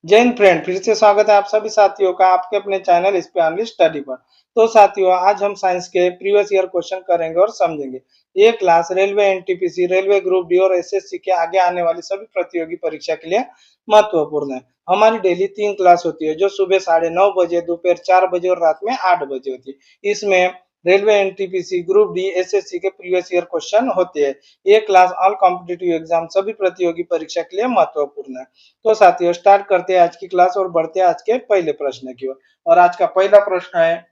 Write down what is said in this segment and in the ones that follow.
जय हिंद फ्रेंड, फिर से स्वागत है आप सभी साथियों का आपके अपने चैनल स्पेनली स्टडी पर। तो साथियों, आज हम साइंस के प्रीवियस ईयर क्वेश्चन करेंगे और समझेंगे। ये class railway NTPC, railway group D और एसएससी के आगे आने वाली सभी प्रतियोगी परीक्षा के लिए महत्वपूर्ण है। हमारी डेली 3 क्लास होती है, जो सुबह 9:30 बजे, दोपहर 4 बजे और रात में 8 बजे होती है। इसमें railway NTPC, group D, SSC के प्रीवियस ईयर क्वेश्चन होते हैं। ये क्लास ऑल कॉम्पिटिटिव एग्जाम, सभी प्रतियोगी परीक्षा के लिए महत्वपूर्ण है। तो साथियों, स्टार्ट करते हैं आज की क्लास और बढ़ते हैं आज के पहले प्रश्न की ओर। और आज का पहला प्रश्न है,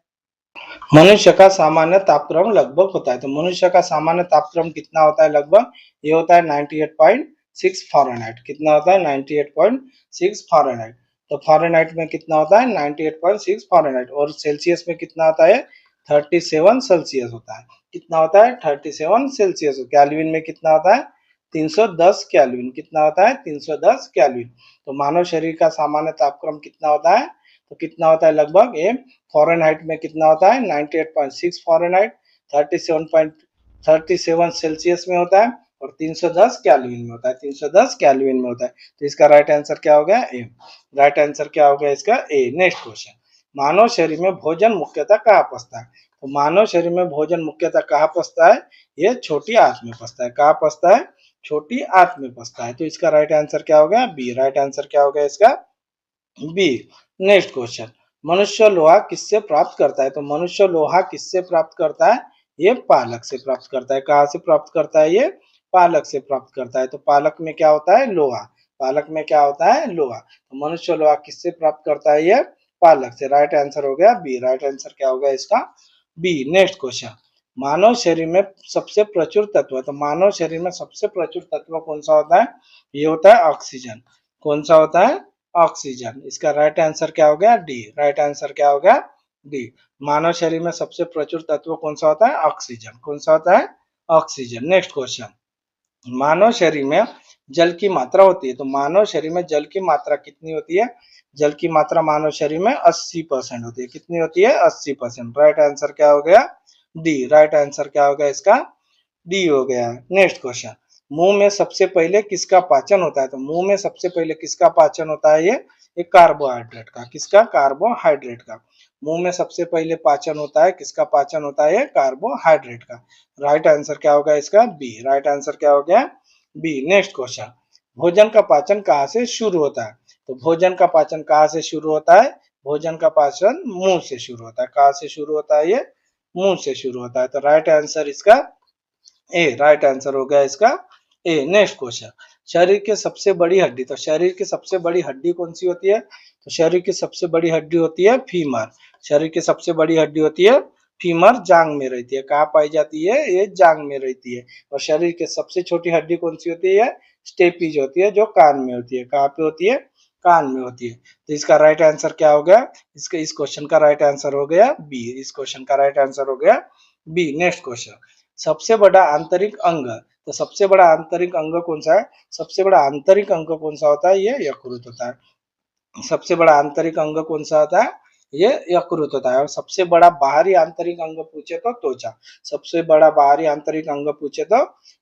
मनुष्य का सामान्य तापक्रम लगभग होता है। तो मनुष्य का सामान्य तापक्रम कितना होता है लगभग? ये होता है 98.6 फ़ारेनहाइट। कितना होता है? 98.6 फ़ारेनहाइट। तो फ़ारेनहाइट में कितना होता है? 98.6 फ़ारेनहाइट। और सेल्सियस में कितना होता है? 37 सेल्सियस होता है। कितना होता है? 37 सेल्सियस। केल्विन में कितना होता है? 310 केल्विन। कितना होता है? 310 केल्विन। तो मानव शरीर का सामान्य तापक्रम कितना होता है? तो कितना होता है लगभग? ये फ़ारेनहाइट में कितना होता है? 98.6 फ़ारेनहाइट, 37 सेल्सियस में होता है और 310 केल्विन में होता है। 310 केल्विन में होता है। तो इसका राइट आंसर क्या हो गया? ए। राइट आंसर क्या हो गया इसका? ए। नेक्स्ट क्वेश्चन, मानव शरीर में भोजन मुख्यतः कहाँ पचता है? तो मानव शरीर में भोजन मुख्यतः कहाँ पचता है? ये छोटी आंत में पचता है। कहाँ पचता है? छोटी आंत में पचता है। तो इसका राइट आंसर क्या हो गया? बी। राइट आंसर क्या हो गया इसका? बी। नेक्स्ट क्वेश्चन, मनुष्य लोहा किससे प्राप्त करता है? तो मनुष्य लोहा किससे प्राप्त करता है? ये पालक से प्राप्त करता है। कहाँ से प्राप्त करता है? ये पालक से प्राप्त करता है। तो पालक में क्या होता है? लोहा। पालक में क्या होता है? लोहा। तो मनुष्य लोहा किससे प्राप्त करता है? ये पालक से। राइट आंसर हो गया बी। राइट आंसर क्या हो गया इसका? बी। नेक्स्ट क्वेश्चन, मानव शरीर में सबसे प्रचुर तत्व, तो मानव शरीर में सबसे प्रचुर तत्व कौन सा होता है? ये होता है ऑक्सीजन। कौन सा होता है? ऑक्सीजन। इसका राइट आंसर क्या हो गया? डी। राइट आंसर क्या हो गया? डी। मानव शरीर में सबसे प्रचुर तत्व कौन सा होता है? ऑक्सीजन। कौन सा होता है? ऑक्सीजन। नेक्स्ट क्वेश्चन, मानव शरीर में जल की मात्रा होती है। तो मानव शरीर में जल की मात्रा कितनी होती है? जल की मात्रा मानव शरीर में 80% होती है। कितनी होती है? 80%। राइट आंसर क्या हो गया? डी। राइट आंसर क्या हो गया इसका? डी हो गया। नेक्स्ट क्वेश्चन, मुंह में सबसे पहले किसका पाचन होता है? तो मुंह में सबसे पहले किसका पाचन होता है? ये कार्बोहाइड्रेट का। किसका? कार्बोहाइड्रेट का। मुंह में सबसे पहले पाचन होता है, किसका पाचन होता है? कार्बोहाइड्रेट का। राइट आंसर क्या होगा इसका? बी। राइट आंसर क्या हो गया? बी। नेक्स्ट क्वेश्चन, भोजन का पाचन कहाँ से शुरू होता है? तो भोजन का पाचन कहाँ से शुरू होता है? भोजन का पाचन मुंह से शुरू होता है। कहाँ से शुरू होता है? ये मुंह से शुरू होता है। तो राइट आंसर इसका ए। राइट आंसर हो गया इसका ए। नेक्स्ट क्वेश्चन, शरीर की सबसे बड़ी हड्डी, तो शरीर की सबसे बड़ी हड्डी कौन सी होती है? तो शरीर की सबसे बड़ी हड्डी होती है फीमर। शरीर की सबसे बड़ी हड्डी होती है फीमर, जांग में रहती है। कहाँ पाई जाती है? ये जांग में रहती है। और शरीर की सबसे छोटी हड्डी कौन सी होती है? स्टेपीज होती है, जो कान में होती है। कहाँ पे होती है? कान में होती है। तो इसका राइट आंसर क्या हो गया? इस क्वेश्चन का राइट आंसर हो गया बी। इस क्वेश्चन का राइट आंसर हो गया बी। नेक्स्ट क्वेश्चन, सबसे बड़ा आंतरिक अंग, तो सबसे बड़ा आंतरिक अंग कौन सा है? सबसे बड़ा आंतरिक अंग कौन सा होता है? ये यकृत होता है। सबसे बड़ा आंतरिक अंग कौन सा होता है? ये यकृत होता है। और सबसे बड़ा बाहरी आंतरिक अंग पूछे तो त्वचा। सबसे बड़ा बाहरी आंतरिक अंग पूछे तो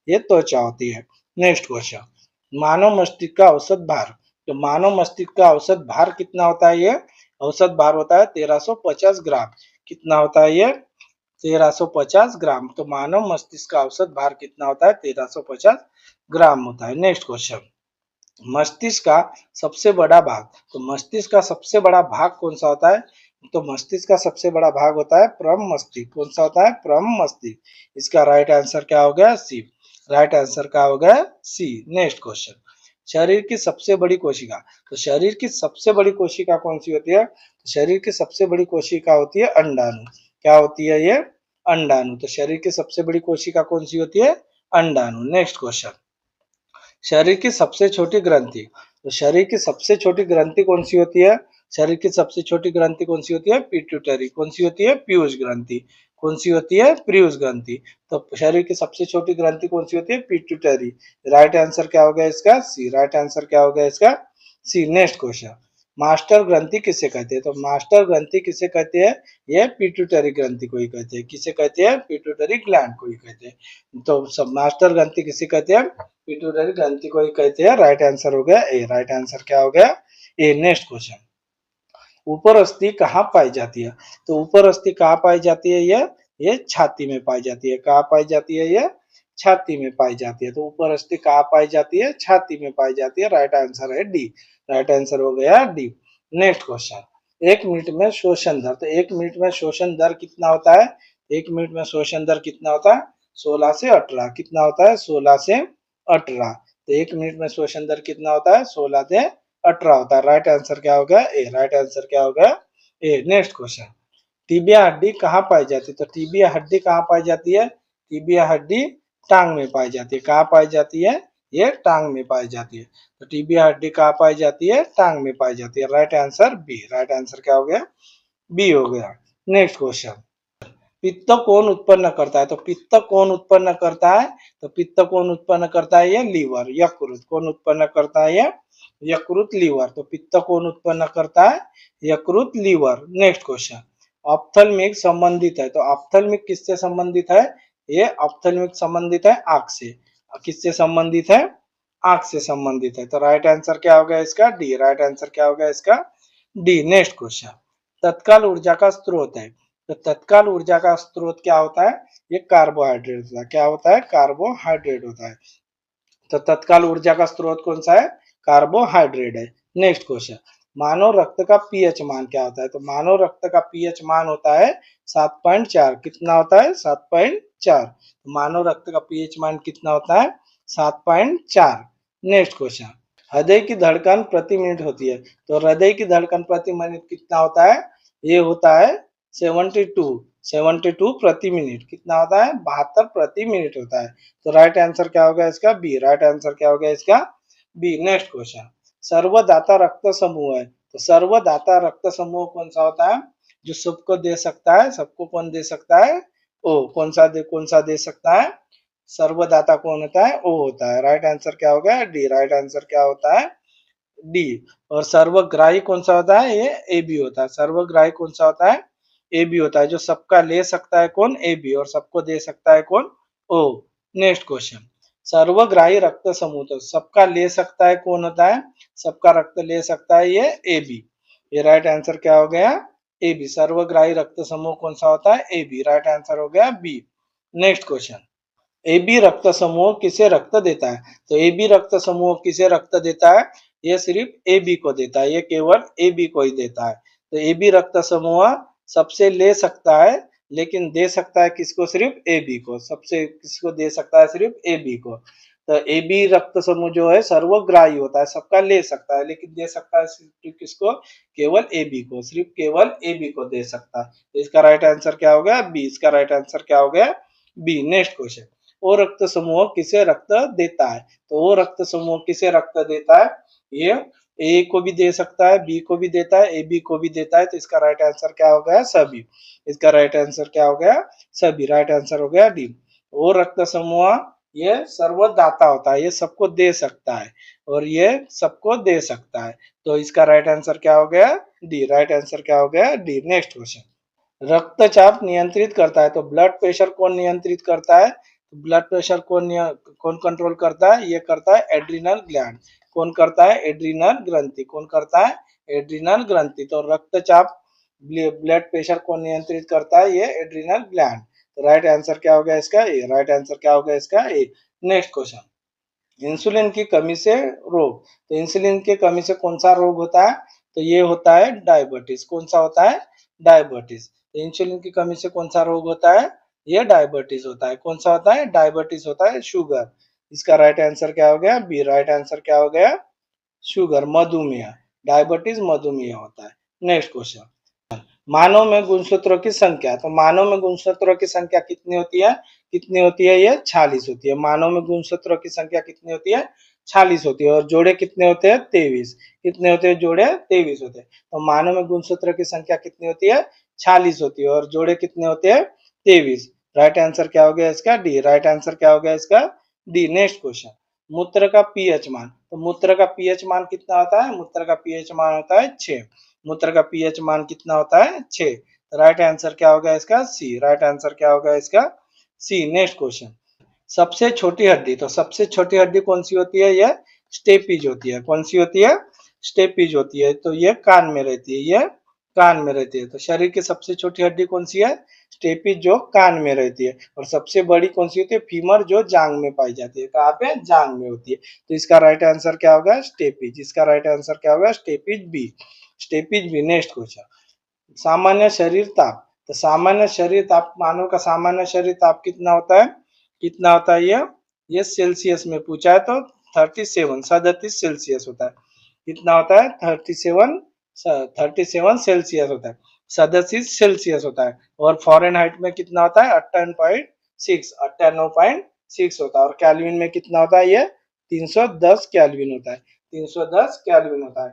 ये त्वचा होती है। नेक्स्ट क्वेश्चन, मानव मस्तिष्क का औसत भार, तो मानव मस्तिष्क का औसत भार कितना होता है? ये औसत भार होता है 1350 ग्राम। कितना होता है ये? 1350 ग्राम। तो मानव मस्तिष्क का औसत भार कितना होता है? 1350 ग्राम होता है। नेक्स्ट क्वेश्चन, मस्तिष्क का सबसे बड़ा भाग, तो मस्तिष्क का सबसे बड़ा भाग कौन सा होता है? तो मस्तिष्क का सबसे बड़ा भाग होता है प्रम मस्तिष्क। कौन सा होता है? प्रम मस्तिष्क। इसका राइट आंसर क्या हो गया? सी। राइट आंसर क्या हो गया? सी। नेक्स्ट क्वेश्चन, शरीर की सबसे बड़ी कोशिका, तो शरीर की सबसे बड़ी कोशिका कौन सी होती है? तो शरीर की सबसे बड़ी कोशिका होती है अंडाणु। क्या होती है ये? अंडाणु। तो शरीर की सबसे बड़ी कोशिका कौन सी होती है? अंडाणु। नेक्स्ट क्वेश्चन, शरीर की सबसे छोटी ग्रंथि, तो शरीर की सबसे छोटी ग्रंथि कौन सी होती है? शरीर की सबसे छोटी ग्रंथि कौन सी होती है? पिट्यूटरी। कौन सी होती है? पीयूष ग्रंथि। कौन सी होती है? पीयूष ग्रंथि। तो शरीर की सबसे छोटी ग्रंथि कौन सी होती है? पिट्यूटरी। राइट आंसर क्या हो गया इसका? सी। राइट आंसर क्या हो गया इसका? सी। नेक्स्ट क्वेश्चन, मास्टर ग्रंथि किसे कहते हैं? तो मास्टर ग्रंथि किसे कहते हैं? ये पिट्यूटरी ग्रंथि को ही कहते हैं। किसे कहते हैं? पिट्यूटरी ग्लैंड को ही कहते हैं। तो सब मास्टर ग्रंथि किसे कहते हैं? पिट्यूटरी ग्रंथि को ही कहते हैं। राइट आंसर हो गया ए। राइट आंसर क्या हो गया? ए। नेक्स्ट क्वेश्चन, ऊपर अस्थि कहाँ पाई जाती है? तो ऊपर अस्थि कहाँ पाई जाती है? ये छाती में पाई जाती है। कहाँ पाई जाती है? ये छाती में पाई जाती है। तो ऊपर अस्थि कहाँ पाई जाती है? छाती में पाई जाती है। राइट आंसर है डी। राइट आंसर हो गया डी। नेक्स्ट क्वेश्चन, 1 मिनट में शोषण दर। तो 1 मिनट में शोषण दर कितना होता है? 1 मिनट में शोषण दर कितना होता है? 16 से 18। कितना होता है? 16 से 18। तो 1 मिनट में शोषण दर कितना होता है? 16 से 18 होता है। राइट आंसर क्या होगा? ए। राइट आंसर क्या होगा? ए। नेक्स्ट क्वेश्चन, टीबिया हड्डी कहाँ पाई जाती है? तो टीबिया हड्डी कहाँ पाई जाती है? टीबिया हड्डी टांग में पाई जाती है। कहाँ पाई जाती है? ये टांग में पाई जाती है। तो टीबिया हड्डी कहाँ पाई जाती है? टांग में पाई जाती है। Right answer B. Right answer क्या हो गया? बी हो गया। नेक्स्ट क्वेश्चन, पित्त कौन उत्पन्न करता है? तो पित्त कौन उत्पन्न करता है? तो पित्त कौन उत्पन्न करता है? ये लीवर, यकृत। कौन उत्पन्न करता है? ये यकृत, लीवर। तो पित्त कौन उत्पन्न करता है? यकृत, लीवर। नेक्स्ट क्वेश्चन, ऑप्थेल्मिक संबंधित है। तो ऑप्थेल्मिक किससे संबंधित है? ये ऑप्थेल्मिक संबंधित है आंख से। किससे संबंधित है? आंख से संबंधित है। तो राइट आंसर क्या होगा इसका? डी। राइट आंसर क्या होगा इसका? डी। नेक्स्ट क्वेश्चन, तत्काल ऊर्जा का स्रोत है। तो तत्काल ऊर्जा का स्रोत क्या होता है? ये कार्बोहाइड्रेट होता है। क्या होता है? कार्बोहाइड्रेट होता है। तो तत्काल ऊर्जा का स्रोत कौन सा है? कार्बोहाइड्रेट है। नेक्स्ट क्वेश्चन, मानव रक्त का पीएच मान क्या होता है? तो मानव रक्त का पीएच मान होता है 7.4। कितना होता है? 7.4। मानव रक्त का पीएच मान कितना होता है? 7.4। नेक्स्ट क्वेश्चन, हृदय की धड़कन प्रति मिनट होती है। तो हृदय की धड़कन प्रति मिनट कितना होता है? ये होता है 72 प्रति मिनट। कितना होता है? 72 प्रति मिनट होता है। तो राइट आंसर क्या होगा इसका? बी। राइट आंसर क्या होगा इसका? बी। नेक्स्ट क्वेश्चन, सर्वदाता रक्त समूह है। तो सर्वदाता रक्त समूह कौन सा होता है? जो सबको दे सकता है। सबको कौन दे सकता है? ओ। कौन सा दे सकता है? सर्वदाता कौन होता है? ओ होता है। राइट आंसर क्या होगा? डी। राइट आंसर क्या होता है? डी। और सर्वग्राही कौन सा होता है? ये ए बी होता है। सर्वग्राही कौन सा होता है? ए बी होता है। जो सबका ले सकता है कौन? A B. और सबको दे सकता है कौन? ओ। नेक्स्ट क्वेश्चन, सर्वग्राही रक्त समूह। तो सबका ले सकता है कौन होता है? सबका रक्त ले सकता है ये ए बी। ये राइट आंसर क्या हो गया? A B. सर्वग्राही रक्त समूह कौन सा होता है? A B. राइट आंसर हो गया B. Next question, A B रक्त समूह किसे रक्त देता है? तो ए बी रक्त समूह किसे रक्त देता है? ये सिर्फ ए बी को देता है। ये केवल ए बी को ही देता है। तो ए बी रक्त समूह सबसे ले सकता है, लेकिन दे सकता है किसको? सिर्फ ए बी को। सबसे किसको दे सकता है? सिर्फ ए बी को। तो ए बी रक्त समूह जो है सर्वग्राही होता है, सबका ले सकता है, लेकिन दे सकता है सिर्फ किसको? केवल ए बी को। सिर्फ केवल ए बी को दे सकता है। तो इसका राइट आंसर क्या हो गया? बी। इसका राइट आंसर क्या हो गया? बी। नेक्स्ट क्वेश्चन, वो रक्त समूह किसे रक्त देता है? तो वो रक्त समूह किसे रक्त देता है? ये ए को भी दे सकता है, बी को भी देता है, ए बी को भी देता है। तो इसका राइट आंसर क्या हो गया? सभी। इसका राइट आंसर क्या हो गया? सभी। राइट आंसर हो गया डी। वो रक्त समूह ये सर्वदाता होता है, ये सबको दे सकता है और ये सबको दे सकता है। तो इसका राइट आंसर क्या हो गया? डी। राइट आंसर क्या हो गया? डी। नेक्स्ट क्वेश्चन, रक्तचाप नियंत्रित करता है। तो ब्लड प्रेशर कौन नियंत्रित करता है? तो ब्लड प्रेशर कौन कंट्रोल करता है? ये करता है एड्रिनल ग्लैंड। कौन करता है? एड्रिनल ग्रंथि। कौन करता है? एड्रिनल ग्रंथि। तो रक्तचाप ब्लड प्रेशर कौन नियंत्रित करता है? ये एड्रिनल ग्लैंड। तो राइट आंसर क्या हो गया इसका? ए। राइट आंसर क्या हो गया इसका? ए। नेक्स्ट क्वेश्चन, इंसुलिन की कमी से रोग। तो इंसुलिन की कमी से कौन सा रोग होता है? तो ये होता है डायबिटीज। कौन सा होता है? डायबिटीज। तो इंसुलिन की कमी से कौन सा रोग होता है? ये डायबिटीज होता है। कौन सा होता है? डायबिटीज होता है, शुगर। इसका राइट आंसर क्या हो गया? बी। राइट आंसर क्या हो गया? शुगर, मधुमेह। डायबिटीज मधुमेह होता है। नेक्स्ट क्वेश्चन, मानव में गुणसूत्रों की संख्या। तो मानव में गुणसूत्रों की संख्या कितनी होती है? कितनी होती है? ये 46 होती है। मानव में गुणसूत्रों की संख्या कितनी होती है? 46 होती है। और जोड़े कितने होते हैं? 23। कितने होते हैं जोड़े? 23 होते हैं। तो मानव में गुणसूत्रों की संख्या कितनी होती है? 46 होती है। और जोड़े कितने होते हैं? 23। राइट आंसर क्या हो गया इसका? डी। राइट आंसर क्या हो गया इसका? डी। नेक्स्ट क्वेश्चन, मूत्र का पीएच मान। तो मूत्र का पीएच मान कितना होता है? मूत्र का पीएच मान होता है 6। मूत्र का पीएच मान कितना होता है? 6। राइट आंसर क्या होगा इसका? सी। राइट आंसर क्या होगा इसका? सी। नेक्स्ट क्वेश्चन, सबसे छोटी हड्डी। तो सबसे छोटी हड्डी कौन सी होती है? यह स्टेपीज होती है। कौन सी होती है? स्टेपीज होती है, तो ये कान में रहती है, ये कान में रहती है। तो शरीर की सबसे छोटी हड्डी कौन सी है? स्टेपीज, जो कान में रहती है। और सबसे बड़ी कौन सी होती है? फीमर, जो जांग में पाई जाती है। कहाँ पे? जांग में होती है। तो इसका राइट आंसर क्या होगा? स्टेपीज। इसका राइट आंसर क्या होगा? Steppes B. Steppes B. Next question, सामान्य शरीर ताप। तो सामान्य शरीर ताप, मानव का सामान्य शरीर ताप कितना होता है? कितना होता है ये सेल्सियस में पूछा है तो 37 सेल्सियस होता है। कितना होता है? 37 सेल्सियस होता है। 37 सेल्सियस होता है। और फॉरेनहाइट में कितना होता है? 98.6 होता है। और कैल्विन में कितना होता है? ये 310 कैल्विन होता है। 310 कैल्विन होता है।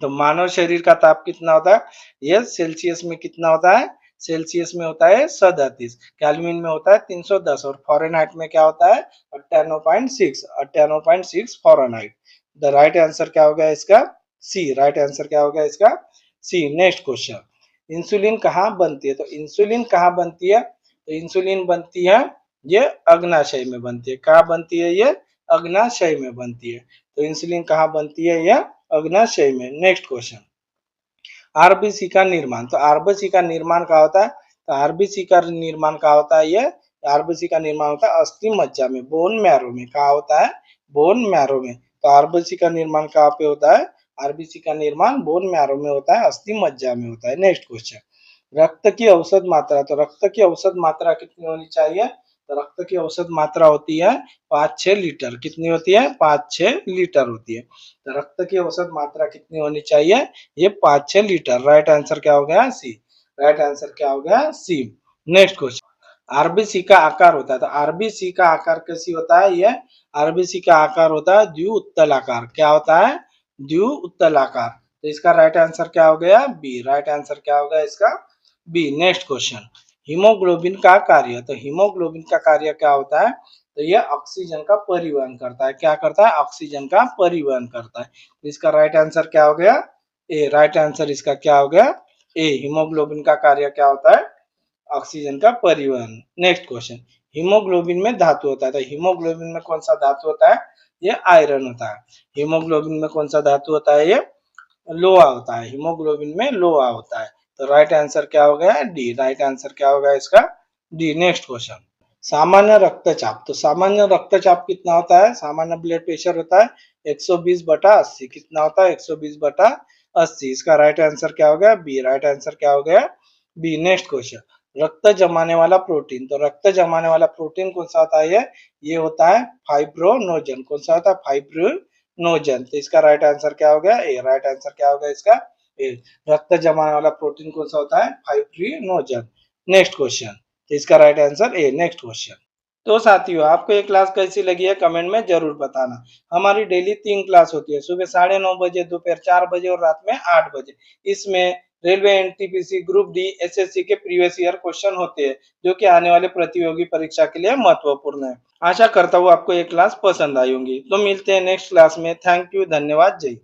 तो मानव शरीर का ताप कितना होता है? यह सेल्सियस में कितना होता है? सेल्सियस में होता है 37, केल्विन में होता है 310, और फॉरेनहाइट में क्या होता है? 98.6 फॉरेनहाइट। द राइट आंसर क्या होगा इसका? सी। राइट आंसर क्या होगा इसका? सी। नेक्स्ट क्वेश्चन, इंसुलिन कहाँ बनती है? तो इंसुलिन कहाँ बनती है? तो इंसुलिन बनती है, ये अग्नाशय में बनती है। कहाँ बनती है ये? अग्नाशय में बनती है। तो इंसुलिन कहाँ बनती है? यह अग्नाशय में। नेक्स्ट क्वेश्चन, आरबीसी का निर्माण। तो आरबीसी का निर्माण कहाँ होता है? तो आरबीसी का निर्माण कहाँ होता है? ये आरबीसी का निर्माण होता है अस्थि मज्जा में, बोन मैरो में। कहाँ होता है? बोन मैरो में। तो आरबीसी का निर्माण कहाँ पे होता है? आरबीसी का निर्माण बोन मैरो में होता है, अस्थि मज्जा में होता है। नेक्स्ट क्वेश्चन, रक्त की औसत मात्रा। तो रक्त की औसत मात्रा कितनी होनी चाहिए? तो रक्त की औसत मात्रा होती है 5-6 लीटर। कितनी होती है? 5-6 लीटर होती है। तो रक्त की औसत मात्रा कितनी होनी चाहिए? ये 5-6 लीटर। राइट आंसर क्या हो गया? सी। राइट आंसर क्या हो गया? सी। नेक्स्ट क्वेश्चन, आरबीसी का आकार होता है। तो आरबीसी का आकार कैसी होता है? ये आरबीसी का आकार होता है द्विउत्तलाकार। क्या होता है? द्विउत्तलाकार। तो इसका राइट आंसर क्या हो गया? बी। राइट आंसर क्या होगा इसका? बी। नेक्स्ट क्वेश्चन, हीमोग्लोबिन का कार्य। तो हीमोग्लोबिन का कार्य क्या होता है? तो ये ऑक्सीजन का परिवहन करता है। क्या करता है? ऑक्सीजन का परिवहन करता है। तो इसका राइट आंसर क्या हो गया? ए। राइट आंसर इसका क्या हो गया? ए। हीमोग्लोबिन का कार्य क्या होता है? ऑक्सीजन का परिवहन। नेक्स्ट क्वेश्चन, हीमोग्लोबिन में धातु होता है। तो हीमोग्लोबिन में कौन सा धातु होता है? ये आयरन होता है। हीमोग्लोबिन में कौन सा धातु होता है? ये लोहा होता है। हीमोग्लोबिन में लोहा होता है। तो राइट आंसर क्या हो गया? डी। राइट आंसर क्या होगा इसका? डी। नेक्स्ट क्वेश्चन, सामान्य रक्तचाप। तो सामान्य रक्तचाप कितना होता है? सामान्य ब्लड प्रेशर होता है 120/80। कितना होता है? 120/80। इसका राइट आंसर क्या हो गया? बी। राइट आंसर क्या हो गया? बी। नेक्स्ट क्वेश्चन, रक्त जमाने वाला प्रोटीन। तो रक्त जमाने वाला प्रोटीन कौन सा होता है? ये होता है फाइब्रोनोजन। कौन सा होता है? फाइब्रोनोजन। तो इसका राइट आंसर क्या हो गया? ए। राइट आंसर क्या होगा इसका? ए। रक्त जमाने वाला प्रोटीन कौन सा होता है? फाइब्रोनोजन। नेक्स्ट क्वेश्चन, तो इसका right answer A. Next question, तो साथियों आपको ये क्लास कैसी लगी है कमेंट में जरूर बताना। हमारी डेली 3 क्लास होती है, सुबह 9:30 बजे, दोपहर 4 बजे और रात में 8 बजे। इसमें railway, NTPC, group D, SSC के प्रीवियस ईयर क्वेश्चन होते हैं, जो कि आने वाले प्रतियोगी परीक्षा के लिए महत्वपूर्ण है। आशा करता हूँ आपको ये क्लास पसंद आई होंगी। तो मिलते हैं नेक्स्ट क्लास में। थैंक यू, धन्यवाद, जय।